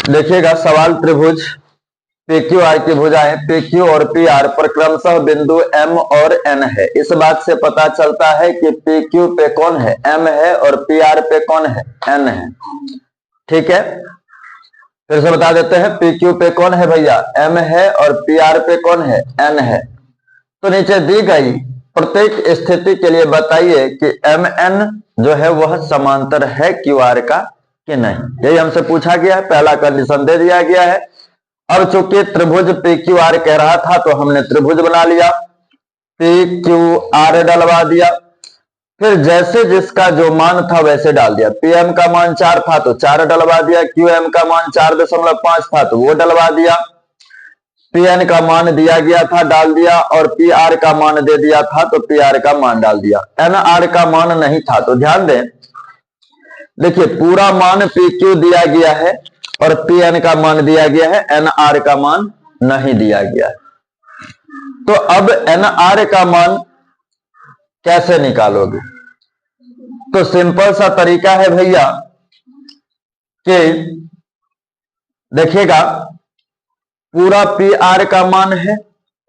देखिएगा सवाल, त्रिभुज PQ R की भुजाएं PQ और PR पर क्रमशः बिंदु M और N है। इस बात से पता चलता है कि PQ पे कौन है, M है, और PR पे कौन है, N है। ठीक है, फिर से बता देते हैं, PQ पे कौन है भैया, M है, और PR पे कौन है, N है। तो नीचे दी गई प्रत्येक स्थिति के लिए बताइए कि MN जो है वह समांतर है QR का कि नहीं। यही हमसे पूछा गया है, पहला कंडीशन दे दिया गया है। अब चूंकि त्रिभुज PQR कह रहा था तो हमने त्रिभुज बना लिया, PQR डलवा दिया, फिर जैसे जिसका जो मान था वैसे डाल दिया। PM का मान 4 था तो 4 डलवा दिया, QM का मान 4.5 था तो वो डलवा दिया, PN का मान दिया गया था डाल दिया, और PR का मान दे दिया था तो PR का मान डाल दिया। NR का मान नहीं था तो ध्यान दें, देखिए पूरा मान PQ दिया गया है और PN का मान दिया गया है, NR का मान नहीं दिया गया है। तो अब NR का मान कैसे निकालोगे? तो सिंपल सा तरीका है भैया कि देखिएगा पूरा PR का मान है,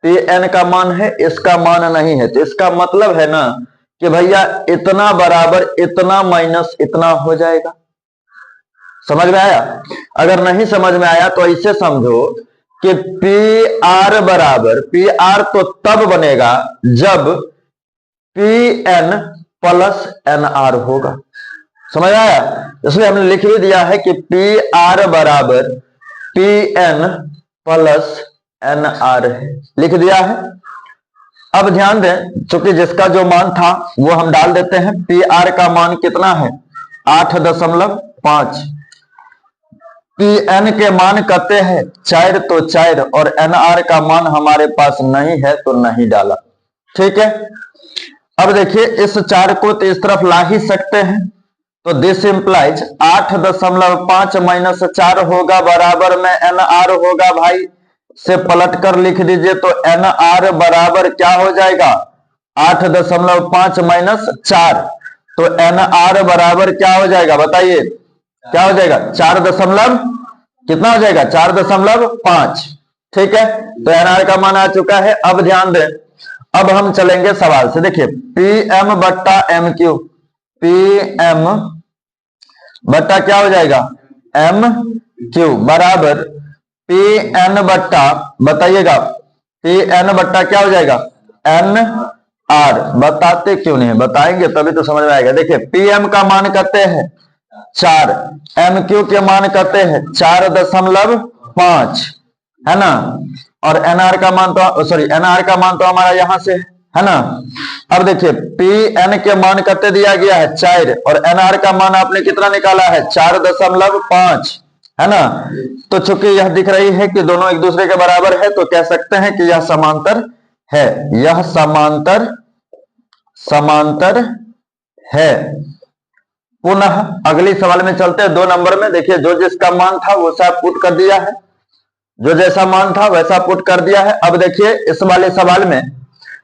PN का मान है, इसका मान नहीं है, तो इसका मतलब है ना कि भैया इतना बराबर इतना माइनस इतना हो जाएगा। समझ में आया? अगर नहीं समझ में आया तो ऐसे समझो कि PR बराबर, PR तो तब बनेगा जब PN प्लस NR होगा। समझ आया? इसलिए हमने लिख भी दिया है कि PR बराबर PN प्लस NR है, लिख दिया है। अब ध्यान दें, चूंकि जिसका जो मान था वो हम डाल देते हैं। PR का मान कितना है, 8.5, PN के मान कहते हैं 4 तो 4, और NR का मान हमारे पास नहीं है तो नहीं डाला। ठीक है, अब देखिए इस 4 को तो इस तरफ ला ही सकते हैं, तो दिस इंप्लाइज 8.5 माइनस 4 होगा बराबर में NR होगा। भाई से पलट कर लिख दीजिए तो NR बराबर क्या हो जाएगा, 8.5 माइनस 4, तो NR बराबर क्या हो जाएगा बताइए, क्या हो जाएगा, 4 दशमलव कितना हो जाएगा, 4.5। ठीक है, तो NR का मान आ चुका है। अब ध्यान दें, अब हम चलेंगे सवाल से। देखिए PM बट्टा MQ, PM बट्टा क्या हो जाएगा, MQ बराबर PN बट्टा, बताइएगा PN बट्टा क्या हो जाएगा, NR। बताते क्यों नहीं, बताएंगे तभी तो समझ में आएगा। देखिए PM का मान कहते हैं 4, MQ के मान कहते हैं 4.5, है ना, और NR का मान तो NR का मान तो हमारा यहां से है ना। अब देखिए PN के मान कहते दिया गया है 4, और NR का मान आपने कितना निकाला है, 4.5, है ना। तो चूंकि यह दिख रही है कि दोनों एक दूसरे के बराबर है तो कह सकते हैं कि यह समांतर है, यह समांतर है। पुनः अगली सवाल में चलते हैं, 2 नंबर में। देखिए जो जिसका मान था वो सब पुट कर दिया है, जो जैसा मान था वैसा पुट कर दिया है। अब देखिए इस वाले सवाल में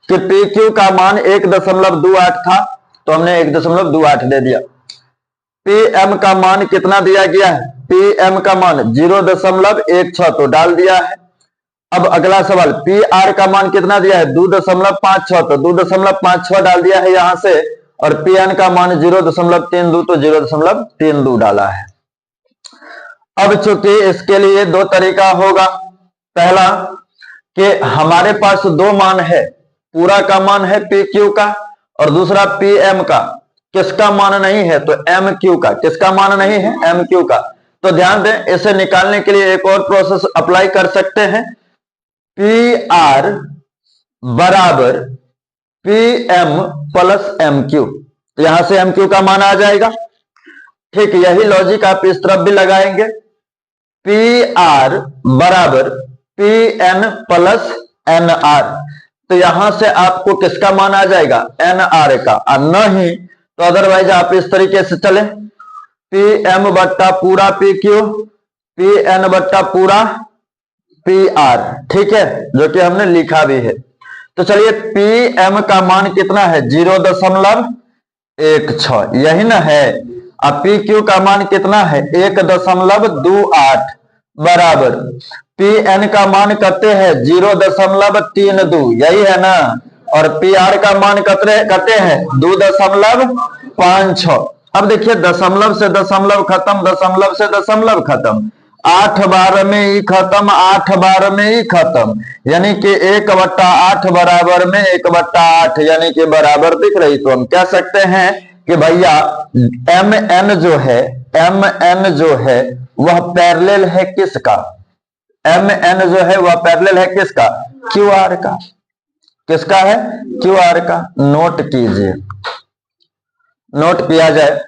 कि PQ का मान 1.28 था तो हमने 1.28 दे दिया। PM का मान कितना दिया गया है, PM का मान 0.16 तो डाल दिया है। अब अगला सवाल, PR का मान कितना दिया है, 2.56 तो 2.56 डाल दिया है यहां से, और PN का मान 0.32 तो 0.32 डाला है। अब चूंकि इसके लिए 2 तरीका होगा, पहला कि हमारे पास 2 मान है, पूरा का मान है PQ का, और दूसरा PM का, किसका मान नहीं है, तो MQ का। किसका मान नहीं है, MQ का। तो ध्यान दें, इसे निकालने के लिए एक और प्रोसेस अप्लाई कर सकते हैं, PR बराबर PM प्लस MQ, तो यहां से MQ का मान आ जाएगा। ठीक, यही लॉजिक आप इस तरफ भी लगाएंगे, PR बराबर PN प्लस NR, तो यहां से आपको किसका मान आ जाएगा, NR का। नहीं तो अदरवाइज आप इस तरीके से चले, PM बट्टा पूरा PQ, PN बट्टा पूरा PR। ठीक है, जो कि हमने लिखा भी है। तो चलिए PM का मान कितना है, 0.16, यही ना है। अब PQ का मान कितना है, 1.28, बराबर पी एन का मान कहते हैं 0.32, यही है ना। और पी आर का मान कहते हैं 2.56। अब देखिए दशमलव से दशमलव खत्म, दशमलव से दशमलव खत्म, 8 बार में ही खत्म, 8 बार में ही खत्म, यानी कि 1/8 बराबर में 1/8, यानी कि बराबर दिख रही। तो हम कह सकते हैं कि भैया एम एन जो है वह पैरेलल है किसका? एम एन जो है वह पैरेलल है किसका? क्यू आर का। किसका है? क्यू आर का। नोट कीजिए, नोट किया जाए।